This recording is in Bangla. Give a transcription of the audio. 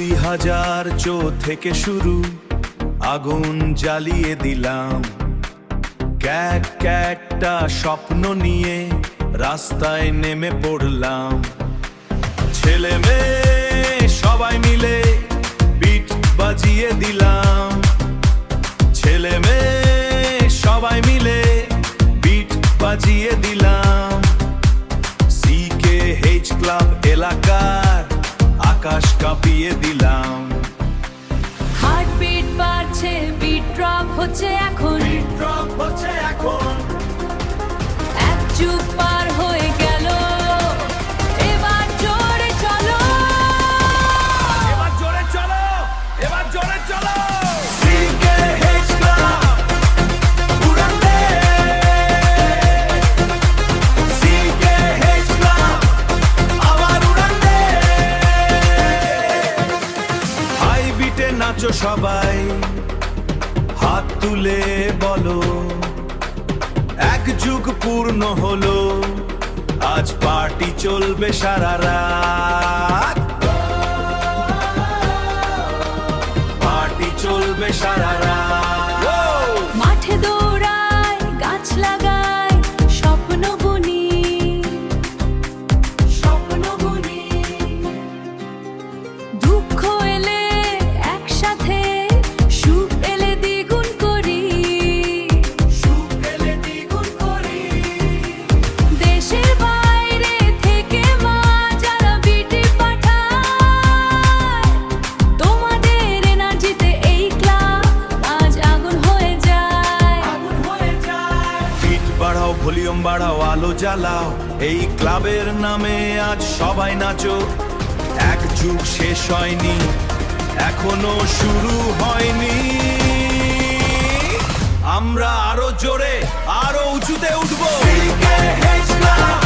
2004 থেকে শুরু, আগুন জ্বালিয়ে দিলাম। একটা স্বপ্ন নিয়ে রাস্তায় নেমে পড়লাম। ছেলে মেয়ে সবাই মিলে বিট বাজিয়ে দিলাম। ছেলে মেয়ে সবাই মিলে বিট বাজিয়ে দিলাম। CKH ক্লাব এলাকার আকাশ কাঁপিয়ে দিলাম। হার্টবিট বাড়ছে, বিট ড্রপ হচ্ছে এখন, এক যুগ পার হয়ে গেল, এবার জোরে চলো, এবার জোরে চলো, এবার জোরে চলো। CKH ক্লাব উড়ান দে, CKH ক্লাব আবার উড়ান দে। হাই বিটে নাচো সবাই, হাত তুলে বলো, এক যুগ পূর্ণ হলো, আজ পার্টি চলবে সারা রাত। পার্টি চলবে সারা রাত। মাঠে দৌড়াই, গাছ লাগাই, স্বপ্ন বুনি, স্বপ্ন বুনি। দুঃখ এলে একসাথে, সুখ এলে দ্বিগুণ করি, সুখ এলে দ্বিগুণ করি। দেশের বাইরে থেকে মা যারা বিটি পাঠায়, তোমাদের এনার্জিতে এই ক্লাব আজ আগুন হয়ে যায়, আগুন হয়ে যায়। বিট বাড়াও, ভলিউম বাড়াও, আলো জ্বালাও, এই ক্লাবের নামে আজ সবাই নাচো। এক যুগ শেষ হয়নি, এখনো শুরু হয়নি। আমরা আরো জোরে, আরো উঁচুতে উঠবো। CKH club